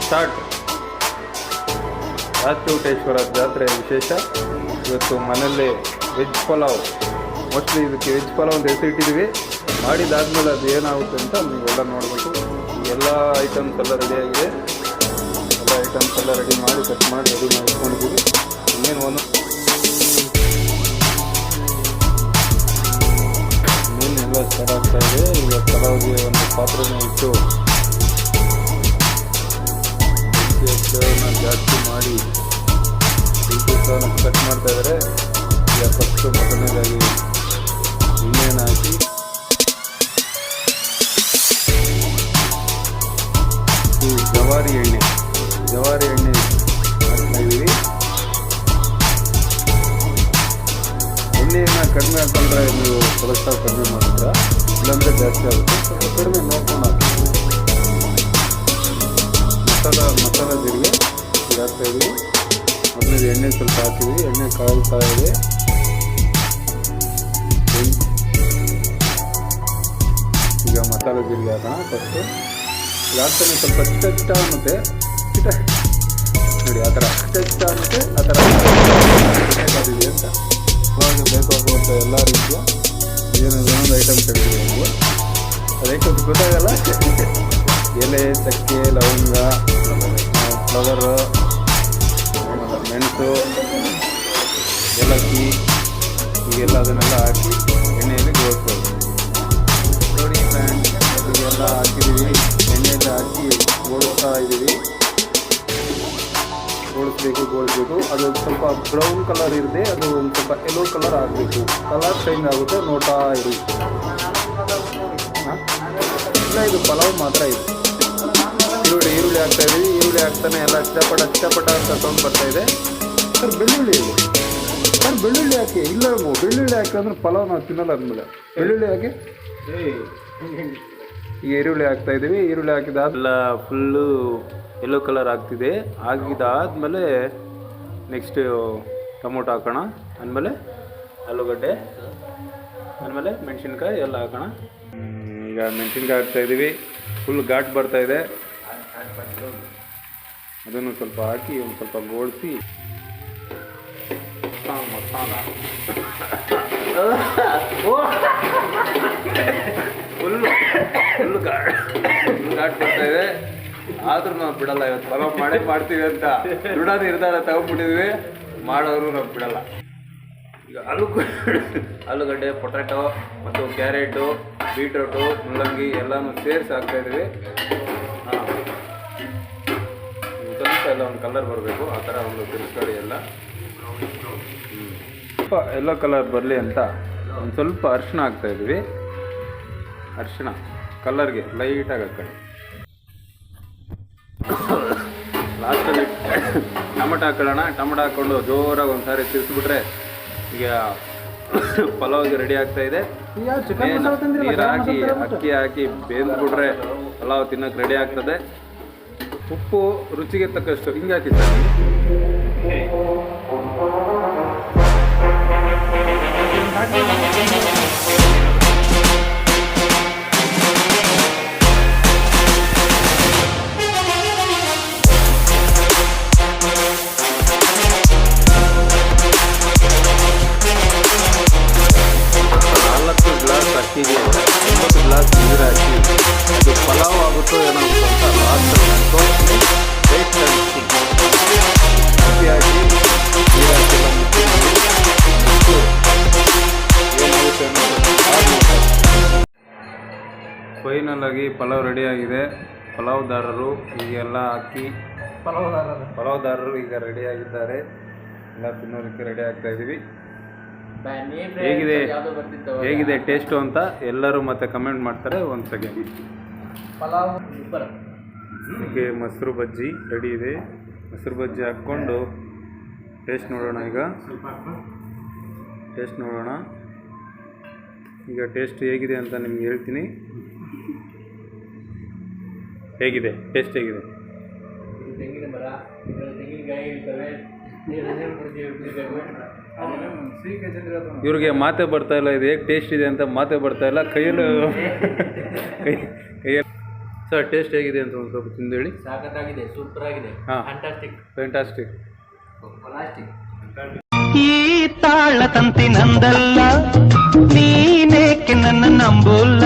Start. Rachoteshwara ಜಾತ್ರೆ ವಿಶೇಷ. ಇವತ್ತು ಮನೆಯಲ್ಲೇ ವೆಜ್ ಪಲಾವ್, ಮೋಸ್ಟ್ಲಿ ಇದಕ್ಕೆ ವೆಜ್ ಪಲಾವ್ ಅಂತ ಹೆಸರಿಟ್ಟಿದ್ದೀವಿ. ಮಾಡಿದಾದ್ಮೇಲೆ ಅದು ಏನಾಗುತ್ತೆ ಅಂತ ನೀವೆಲ್ಲ ನೋಡಬೇಕು. ಎಲ್ಲ ಐಟಮ್ಸ್ ಎಲ್ಲ ರೆಡಿಯಾಗಿದೆ. ಎಲ್ಲ ಐಟಮ್ಸ್ ಎಲ್ಲ ರೆಡಿ ಮಾಡಿ ಕಟ್ ಮಾಡಿ ರೆಡಿ ಮಾಡಿ ಇಟ್ಕೊಂಡಿದ್ದೀವಿ. ಇನ್ನೇನು ಇನ್ನೇನೆಲ್ಲ ಸ್ಟಾರ್ಟ್ ಆಗ್ತಾ ಇದೆ. ಈಗ ಪಲಾವ್ಗೆ ಒಂದು ಪಾತ್ರೆನ ಇಟ್ಟು ಜಾಸ್ತಿ ಮಾಡಿ ಕಟ್ ಮಾಡ್ತಾ ಇದ್ದಾರೆ. ಈಗ ಫಸ್ಟು ಮೊದಲನೇದಾಗಿ ಎಣ್ಣೆಯನ್ನು ಹಾಕಿ ಜವಾರಿ ಎಣ್ಣೆ ಹಾಕ್ತಾ ಇದ್ದೀವಿ. ಎಣ್ಣೆಯನ್ನು ಕಡಿಮೆ ಹಾಕೊಂಡ್ರೆ ನೀವು ಕೊಲೆಸ್ಟ್ರಾಲ್ ಕಡಿಮೆ ಮಾಡಿದ್ರೆ, ಇಲ್ಲಾಂದರೆ ಜಾಸ್ತಿ ಆಗುತ್ತೆ. ಕಡಿಮೆ ನೋಡ್ಕೊಂಡು ಹಾಕಿ. ಮಸಾಲ ಜೀರಿಗೆ ಹಾಕ್ತಾ ಇದ್ದೀವಿ. ಮೊದಲನೇದು ಎಣ್ಣೆ ಸ್ವಲ್ಪ ಹಾಕಿದ್ವಿ. ಎಣ್ಣೆ ಕಾಯ್ತಾ ಇದೆ. ಈಗ ಮಸಾಲೆ ಜೀರಿಗೆ ಹಾಕೋಣ. ಫಸ್ಟು ಹಾಕ್ತಾನೆ ಸ್ವಲ್ಪ ಚಿಟ ಅನ್ನುತ್ತೆ. ನೋಡಿ ಆ ಥರ ಚಿಟ ಅನ್ನುತ್ತೆ. ಆ ಥರ ಬೇಕಾದಿದೆ ಅಂತ ಇವಾಗ ಬೇಕಾಗುವಂಥ ಎಲ್ಲ ರೀತಿಯ ಏನೊಂದು ಐಟಮ್ ತೆಗೆದಿದೆ ನೀವು. ಅದು ಐಟಮ್ಸ್ ಗೊತ್ತಾಗಲ್ಲ. ಎಲೆ, ಚಕ್ಕೆ, ಲವಂಗ, ಫ್ಲವರು, ಮೆಣಸು, ಏಲಕ್ಕಿ, ಹೀಗೆಲ್ಲ ಅದನ್ನೆಲ್ಲ ಹಾಕಿ ಎಣ್ಣೆಯಲ್ಲಿ ಗೋಳಿಸ್ಬೋದು. ನೋಡಿ ಫ್ರೆಂಡ್ಸ್, ಹೀಗೆಲ್ಲ ಹಾಕಿದ್ದೀವಿ. ಎಣ್ಣೆಯಲ್ಲಿ ಹಾಕಿ ಗೋಳಿಸ್ತಾ ಇದ್ದೀವಿ. ಗೋಳಿಸ್ಬೇಕು. ಅದು ಸ್ವಲ್ಪ ಬ್ರೌನ್ ಕಲರ್ ಇರದೆ, ಅದು ಒಂದು ಸ್ವಲ್ಪ ಯೆಲ್ಲೋ ಕಲರ್ ಆಗಬೇಕು. ಕಲರ್ ಚೇಂಜ್ ಆಗುತ್ತೆ, ನೋಡ್ತಾ ಇರಿ. ಇಲ್ಲ, ಇದು ಪಲಾವ್ ಮಾತ್ರ ಇದೆ. ಈರುಳ್ಳಿ ಹಾಕ್ತಾ ಇದ್ದೀವಿ. ಈರುಳ್ಳಿ ಹಾಕ್ತಾನೆ ಎಲ್ಲ ಚಿಟಪಟ ಅಂತ ಸೌಂಡ್ ಬರ್ತಾ ಇದೆ. ಸರ್ ಬೆಳ್ಳುಳ್ಳಿ ಇದೆ. ಸರ್ ಬೆಳ್ಳುಳ್ಳಿ ಹಾಕಿ. ಇಲ್ಲ ಬೆಳ್ಳುಳ್ಳಿ ಹಾಕಿ ಅಂದ್ರೆ ಪಲಾವ್ ನಾವು ತಿನ್ನಲ್ಲ ಅಂದಮೇಲೆ ಬೆಳ್ಳುಳ್ಳಿ ಹಾಕಿ. ಈಗ ಈರುಳ್ಳಿ ಹಾಕ್ತಾ ಇದ್ದೀವಿ. ಈರುಳ್ಳಿ ಹಾಕಿದಾದ್ಮೇಲೆ ಫುಲ್ಲು ಯೆಲ್ಲೋ ಕಲರ್ ಆಗ್ತಿದೆ. ಆಗಿದಾದ್ಮೇಲೆ ನೆಕ್ಸ್ಟ್ ಟೊಮೊಟೊ ಹಾಕೋಣ. ಆದಮೇಲೆ ಆಲೂಗಡ್ಡೆ, ಆದಮೇಲೆ ಮೆಣಸಿನ್ಕಾಯಿ ಎಲ್ಲ ಹಾಕೋಣ. ಈಗ ಮೆಣಸಿನ್ಕಾಯಿ ಹಾಕ್ತಾ ಇದ್ದೀವಿ. ಫುಲ್ ಘಾಟ್ ಬರ್ತಾ ಇದೆ. ಅದನ್ನು ಸ್ವಲ್ಪ ಹಾಕಿ ಒಂದು ಸ್ವಲ್ಪ ಗೋಳಿಸಿ ಮಸಾಲ ಫುಲ್ ಘಾಟ್ ಬರ್ತಾ ಇದೆ. ಆದರೂ ನಾವು ಬಿಡಲ್ಲ. ಇವತ್ತು ಪಲಾವ್ ಮಾಡೇ ಮಾಡ್ತೀವಿ ಅಂತ ದುಡೋದು ನಿರ್ಧಾರ ತಗೊಂಡ್ಬಿಟ್ಟಿದ್ವಿ. ಮಾಡೋರು ನಾವು ಬಿಡಲ್ಲ. ಈಗ ಆಲೂಗಡ್ಡೆ, ಪೊಟ್ಯಾಟೊ ಮತ್ತು ಕ್ಯಾರೆಟು, ಬೀಟ್ರೂಟು, ಮುಲ್ಲಂಗಿ ಎಲ್ಲನೂ ಸೇರಿಸಿ ಹಾಕ್ತಾಯಿದ್ದೀವಿ. ಸ್ವಲ್ಪ ಎಲ್ಲ ಒಂದು ಕಲರ್ ಬರಬೇಕು. ಆ ಥರ ಒಂದು ತಿರ್ಸ್ಕೊಳ್ಳಿ ಎಲ್ಲ. ಸ್ವಲ್ಪ ಎಲ್ಲೋ ಕಲರ್ ಬರಲಿ ಅಂತ ಒಂದು ಸ್ವಲ್ಪ ಅರಿಶಿನ ಹಾಕ್ತಾಯಿದ್ವಿ. ಅರಿಶಿನ ಕಲರ್ಗೆ ಲೈಟಾಗಿ ಹಾಕ್ಕೊಳ್ಳಿ. ಲಾಸ್ಟಲ್ಲಿ ಟೊಮೊಟೊ ಹಾಕೊಳ್ಳೋಣ. ಟೊಮೊಟೊ ಹಾಕ್ಕೊಂಡು ಜೋರಾಗಿ ಒಂದು ಸಾರಿ ತಿರ್ಸ್ಬಿಟ್ರೆ ಈಗ ಪಲಾವ್ಗೆ ರೆಡಿ ಆಗ್ತಾ ಇದೆ. ನೀರು ಹಾಕಿ ಅಕ್ಕಿ ಹಾಕಿ ಬೇಯಿಸ್ಬಿಟ್ರೆ ಪಲಾವ್ ತಿನ್ನೋಕೆ ರೆಡಿ ಆಗ್ತದೆ. ಉಪ್ಪು ರುಚಿಗೆ ತಕ್ಕಷ್ಟು ಹಿಂಗೆ ಹಾಕಿದ್ದಾರೆ. ಅಕ್ಕಿಗೆ 9 ಗ್ಲಾಸ್ ನೀರು ಹಾಕಿ ಅದು ಪಲಾವ್ ಆಗುತ್ತೋ ಏನೋ ಅಂತ ಲಾಸ್ಟಲ್ಲಿ ವೇಟ್ ಅಕ್ಕಿ ಹಾಕಿ ನೀರು ಹಾಕಿಲ್ಲ ಏನಾಗುತ್ತೆ ಅನ್ನೋದು. ಫೈನಲ್ ಆಗಿ ಪಲಾವ್ ರೆಡಿಯಾಗಿದೆ. ಪಲಾವ್ದಾರರು ಈಗೆಲ್ಲ ಹಾಕಿ ಪಲಾವ್ದಾರರು ಈಗ ರೆಡಿಯಾಗಿದ್ದಾರೆ. ಎಲ್ಲ ತಿನ್ನೋದಕ್ಕೆ ರೆಡಿ ಆಗ್ತಾ ಇದ್ದೀವಿ. ಹೇಗಿದೆ ಟೇಸ್ಟು ಅಂತ ಎಲ್ಲರೂ ಮತ್ತೆ ಕಮೆಂಟ್ ಮಾಡ್ತಾರೆ. ಒಂದು ಸೆಕೆಂಡ್. ಹೀಗೆ ಮೊಸರು ಬಜ್ಜಿ ರೆಡಿ ಇದೆ. ಮೊಸರು ಬಜ್ಜಿ ಹಾಕ್ಕೊಂಡು ಟೇಸ್ಟ್ ನೋಡೋಣ. ಈಗ ಟೇಸ್ಟ್ ಹೇಗಿದೆ ಅಂತ ನಿಮ್ಗೆ ಹೇಳ್ತೀನಿ. ಹೇಗಿದೆ ಟೇಸ್ಟ್ ಹೇಗಿದೆ? ಇವ್ರಿಗೆ ಮಾತೇ ಬರ್ತಾ ಇಲ್ಲ. ಇದು ಹೇಗೆ ಟೇಸ್ಟ್ ಇದೆ ಅಂತ ಮಾತೇ ಬರ್ತಾ ಇಲ್ಲ. ಕೈಯಲ್ಲಿ ಸರ್ ಟೇಸ್ಟ್ ಹೇಗಿದೆ ಅಂತ ಒಂದು ಸ್ವಲ್ಪ ತಿಂದು ಹೇಳಿ. ಸಾಕತ್ತಾಗಿದೆ, ಸೂಪರ್ ಆಗಿದೆ, ಹಾಂ, ಫ್ಯಾಂಟಾಸ್ಟಿಕ್. ಈ ತಾಳ ತಂತಿ ನಂದಲ್ಲ, ನೀನೇಕೆ ನನ್ನ ನಂಬೋಲ್ಲ.